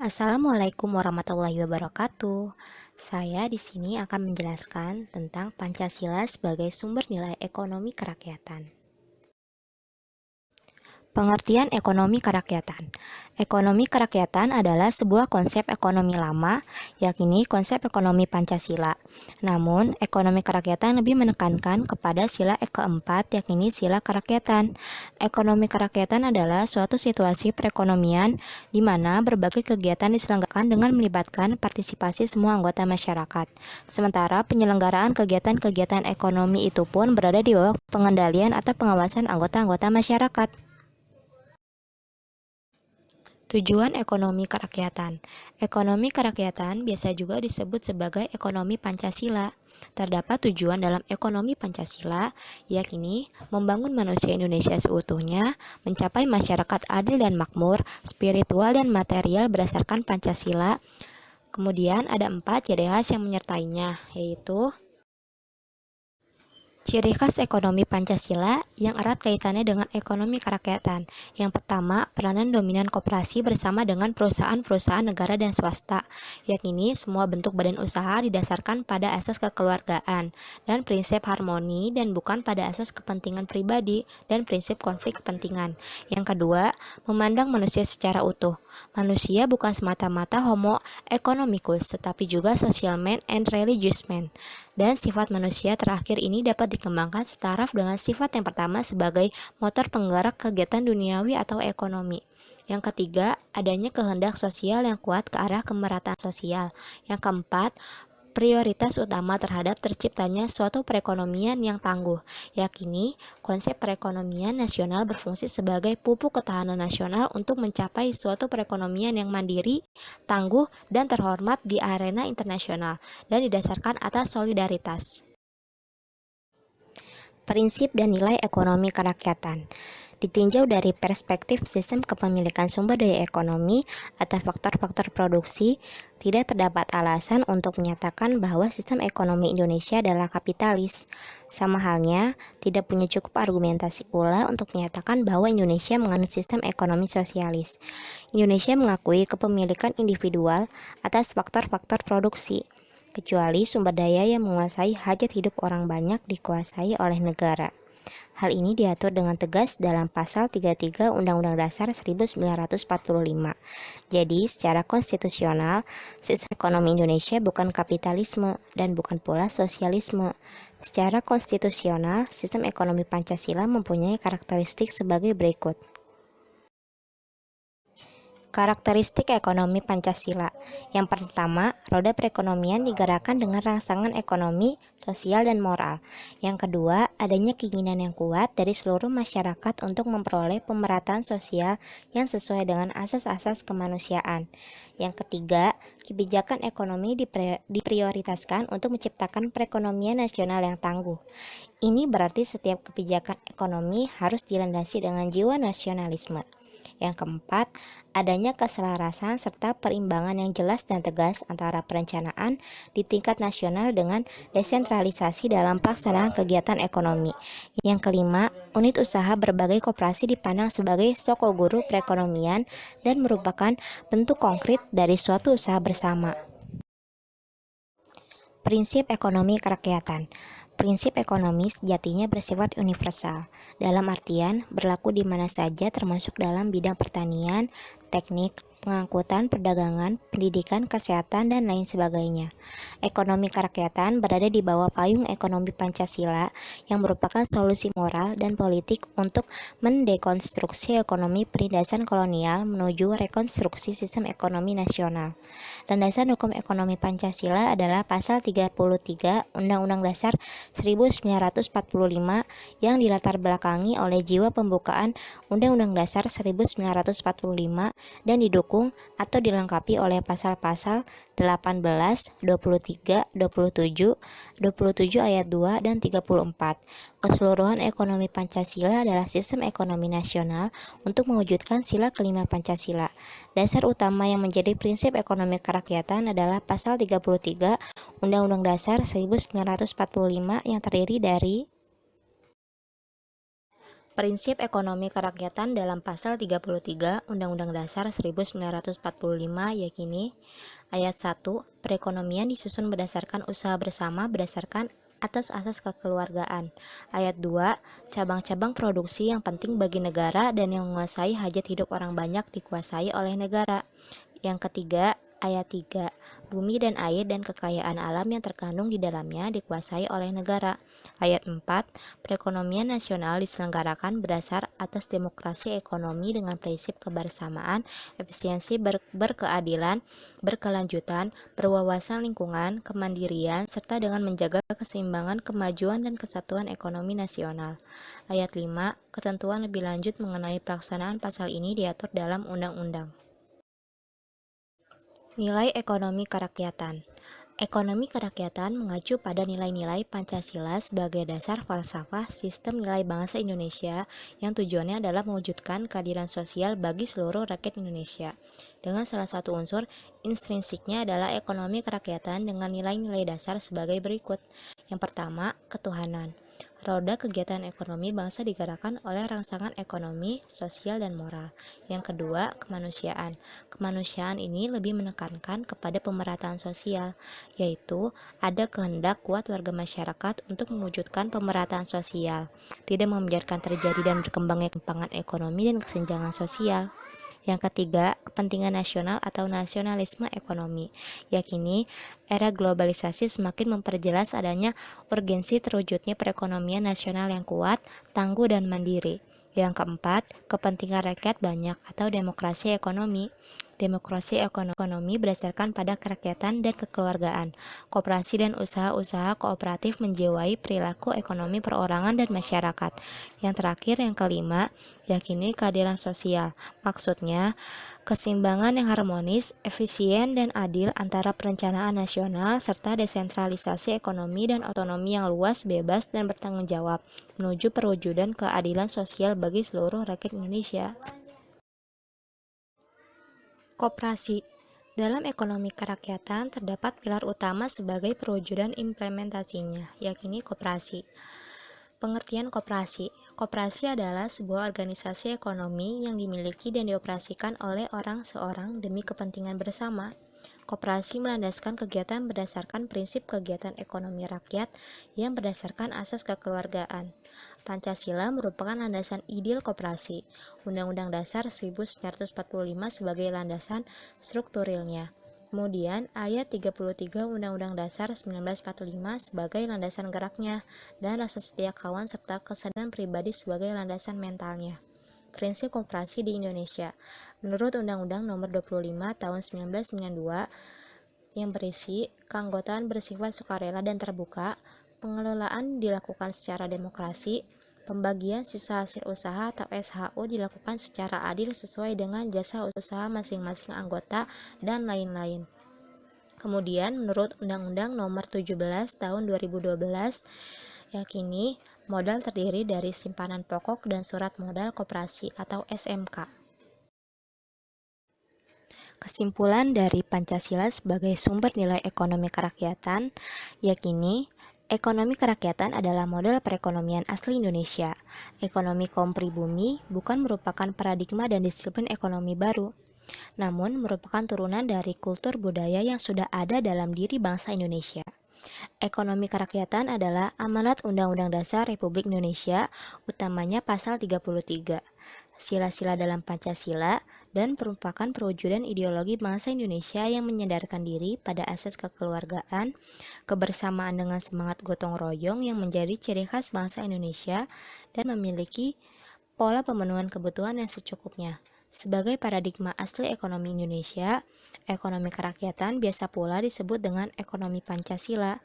Assalamualaikum warahmatullahi wabarakatuh. Saya di sini akan menjelaskan tentang Pancasila sebagai sumber nilai ekonomi kerakyatan. Pengertian ekonomi kerakyatan. Ekonomi kerakyatan adalah sebuah konsep ekonomi lama, yakni konsep ekonomi Pancasila. Namun, ekonomi kerakyatan lebih menekankan kepada sila keempat, yakni sila kerakyatan. Ekonomi kerakyatan adalah suatu situasi perekonomian di mana berbagai kegiatan diselenggarakan dengan melibatkan partisipasi semua anggota masyarakat. Sementara penyelenggaraan kegiatan-kegiatan ekonomi itu pun berada di bawah pengendalian atau pengawasan anggota-anggota masyarakat. Tujuan ekonomi kerakyatan. Ekonomi kerakyatan biasa juga disebut sebagai ekonomi Pancasila. Terdapat tujuan dalam ekonomi Pancasila, yakni membangun manusia Indonesia seutuhnya, mencapai masyarakat adil dan makmur, spiritual dan material berdasarkan Pancasila. Kemudian ada 4 ciri khas yang menyertainya, yaitu ciri khas ekonomi Pancasila yang erat kaitannya dengan ekonomi kerakyatan. Yang pertama, peranan dominan koperasi bersama dengan perusahaan-perusahaan negara dan swasta, yakni semua bentuk badan usaha didasarkan pada asas kekeluargaan dan prinsip harmoni dan bukan pada asas kepentingan pribadi dan prinsip konflik kepentingan. Yang kedua, memandang manusia secara utuh. Manusia bukan semata-mata homo economicus, tetapi juga social man and religious man. Dan sifat manusia terakhir ini dapat dikembangkan setaraf dengan sifat yang pertama sebagai motor penggerak kegiatan duniawi atau ekonomi. Yang ketiga, adanya kehendak sosial yang kuat ke arah kemerataan sosial. Yang keempat, prioritas utama terhadap terciptanya suatu perekonomian yang tangguh, yakni konsep perekonomian nasional berfungsi sebagai pupuk ketahanan nasional untuk mencapai suatu perekonomian yang mandiri, tangguh, dan terhormat di arena internasional, dan didasarkan atas solidaritas. Prinsip dan nilai ekonomi kerakyatan ditinjau dari perspektif sistem kepemilikan sumber daya ekonomi atau faktor-faktor produksi, tidak terdapat alasan untuk menyatakan bahwa sistem ekonomi Indonesia adalah kapitalis. Sama halnya, tidak punya cukup argumentasi pula untuk menyatakan bahwa Indonesia menganut sistem ekonomi sosialis. Indonesia mengakui kepemilikan individual atas faktor-faktor produksi, kecuali sumber daya yang menguasai hajat hidup orang banyak dikuasai oleh negara. Hal ini diatur dengan tegas dalam Pasal 33 Undang-Undang Dasar 1945. Jadi, secara konstitusional, sistem ekonomi Indonesia bukan kapitalisme dan bukan pula sosialisme. Secara konstitusional, sistem ekonomi Pancasila mempunyai karakteristik sebagai berikut. Karakteristik ekonomi Pancasila. Yang pertama, roda perekonomian digerakkan dengan rangsangan ekonomi, sosial, dan moral. Yang kedua, adanya keinginan yang kuat dari seluruh masyarakat untuk memperoleh pemerataan sosial yang sesuai dengan asas-asas kemanusiaan. Yang ketiga, kebijakan ekonomi diprioritaskan untuk menciptakan perekonomian nasional yang tangguh. Ini berarti setiap kebijakan ekonomi harus dilandasi dengan jiwa nasionalisme. Yang keempat, adanya keselarasan serta perimbangan yang jelas dan tegas antara perencanaan di tingkat nasional dengan desentralisasi dalam pelaksanaan kegiatan ekonomi. Yang kelima, unit usaha berbagai koperasi dipandang sebagai sokoguru perekonomian dan merupakan bentuk konkret dari suatu usaha bersama. Prinsip ekonomi kerakyatan. Prinsip ekonomi sejatinya bersifat universal, dalam artian berlaku di mana saja termasuk dalam bidang pertanian, teknik, pengangkutan, perdagangan, pendidikan, kesehatan, dan lain sebagainya. Ekonomi kerakyatan berada di bawah payung ekonomi Pancasila yang merupakan solusi moral dan politik untuk mendekonstruksi ekonomi penindasan kolonial menuju rekonstruksi sistem ekonomi nasional. Landasan hukum ekonomi Pancasila adalah Pasal 33 Undang-Undang Dasar 1945 yang dilatar belakangi oleh jiwa pembukaan Undang-Undang Dasar 1945 dan didukung atau dilengkapi oleh pasal-pasal 18, 23, 27, 27 ayat 2 dan 34. Keseluruhan ekonomi Pancasila adalah sistem ekonomi nasional untuk mewujudkan sila kelima Pancasila. Dasar utama yang menjadi prinsip ekonomi kerakyatan adalah Pasal 33 Undang-Undang Dasar 1945 yang terdiri dari Prinsip ekonomi kerakyatan dalam pasal 33 Undang-Undang Dasar 1945 yakini ayat 1, perekonomian disusun berdasarkan usaha bersama berdasarkan atas asas kekeluargaan. Ayat 2, cabang-cabang produksi yang penting bagi negara dan yang menguasai hajat hidup orang banyak dikuasai oleh negara. Yang ketiga, ayat 3, bumi dan air dan kekayaan alam yang terkandung di dalamnya dikuasai oleh negara. Ayat 4, perekonomian nasional diselenggarakan berdasar atas demokrasi ekonomi dengan prinsip kebersamaan, efisiensi, berkeadilan, berkelanjutan, berwawasan lingkungan, kemandirian, serta dengan menjaga keseimbangan, kemajuan, dan kesatuan ekonomi nasional. Ayat 5, ketentuan lebih lanjut mengenai pelaksanaan pasal ini diatur dalam undang-undang. Nilai ekonomi kerakyatan. Ekonomi kerakyatan mengacu pada nilai-nilai Pancasila sebagai dasar falsafah sistem nilai bangsa Indonesia yang tujuannya adalah mewujudkan keadilan sosial bagi seluruh rakyat Indonesia. Dengan salah satu unsur intrinsiknya adalah ekonomi kerakyatan dengan nilai-nilai dasar sebagai berikut. Yang pertama, ketuhanan. Roda kegiatan ekonomi bangsa digerakkan oleh rangsangan ekonomi, sosial, dan moral. Yang kedua, kemanusiaan. Kemanusiaan ini lebih menekankan kepada pemerataan sosial, yaitu ada kehendak kuat warga masyarakat untuk mewujudkan pemerataan sosial, tidak membiarkan terjadi dan berkembangnya ketimpangan ekonomi dan kesenjangan sosial. Yang ketiga, kepentingan nasional atau nasionalisme ekonomi. Yakini, era globalisasi semakin memperjelas adanya urgensi terwujudnya perekonomian nasional yang kuat, tangguh, dan mandiri. Yang keempat, kepentingan rakyat banyak atau demokrasi ekonomi. Demokrasi ekonomi berdasarkan pada kerakyatan dan kekeluargaan. Koperasi dan usaha-usaha kooperatif menjiwai perilaku ekonomi perorangan dan masyarakat. Yang terakhir, yang kelima, yakini keadilan sosial. Maksudnya, keseimbangan yang harmonis, efisien, dan adil antara perencanaan nasional serta desentralisasi ekonomi dan otonomi yang luas, bebas, dan bertanggung jawab menuju perwujudan keadilan sosial bagi seluruh rakyat Indonesia. Koperasi. Dalam ekonomi kerakyatan terdapat pilar utama sebagai perwujudan implementasinya, yakni koperasi. Pengertian koperasi. Koperasi adalah sebuah organisasi ekonomi yang dimiliki dan dioperasikan oleh orang seorang demi kepentingan bersama. Koperasi melandaskan kegiatan berdasarkan prinsip kegiatan ekonomi rakyat yang berdasarkan asas kekeluargaan. Pancasila merupakan landasan ideal koperasi. Undang-Undang Dasar 1945 sebagai landasan strukturilnya. Kemudian, ayat 33 Undang-Undang Dasar 1945 sebagai landasan geraknya, dan rasa setia kawan serta kesadaran pribadi sebagai landasan mentalnya. Prinsip koperasi di Indonesia. Menurut Undang-Undang Nomor 25 Tahun 1992 yang berisi keanggotaan bersifat sukarela dan terbuka, pengelolaan dilakukan secara demokrasi, pembagian sisa hasil usaha atau SHU dilakukan secara adil sesuai dengan jasa usaha masing-masing anggota, dan lain-lain. Kemudian, menurut Undang-Undang Nomor 17 Tahun 2012, yakini modal terdiri dari simpanan pokok dan surat modal koperasi atau SMK. Kesimpulan dari Pancasila sebagai sumber nilai ekonomi kerakyatan, yakini ekonomi kerakyatan adalah model perekonomian asli Indonesia. Ekonomi kaum pribumi bukan merupakan paradigma dan disiplin ekonomi baru, namun merupakan turunan dari kultur budaya yang sudah ada dalam diri bangsa Indonesia. Ekonomi kerakyatan adalah amanat Undang-Undang Dasar Republik Indonesia, utamanya pasal 33, sila-sila dalam Pancasila, dan merupakan perwujudan ideologi bangsa Indonesia yang menyadarkan diri pada asas kekeluargaan, kebersamaan dengan semangat gotong royong yang menjadi ciri khas bangsa Indonesia, dan memiliki pola pemenuhan kebutuhan yang secukupnya. Sebagai paradigma asli ekonomi Indonesia, ekonomi kerakyatan biasa pula disebut dengan ekonomi Pancasila,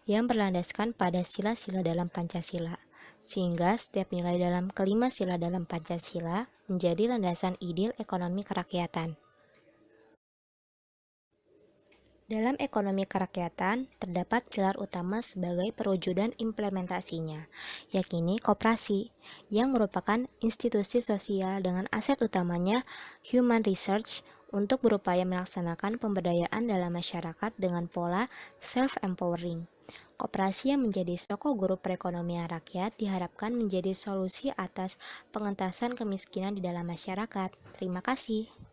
yang berlandaskan pada sila-sila dalam Pancasila, sehingga setiap nilai dalam kelima sila dalam Pancasila menjadi landasan ideal ekonomi kerakyatan. Dalam ekonomi kerakyatan, terdapat pilar utama sebagai perwujudan implementasinya, yakni koperasi, yang merupakan institusi sosial dengan aset utamanya human research untuk berupaya melaksanakan pemberdayaan dalam masyarakat dengan pola self-empowering. Koperasi yang menjadi soko guru perekonomian rakyat diharapkan menjadi solusi atas pengentasan kemiskinan di dalam masyarakat. Terima kasih.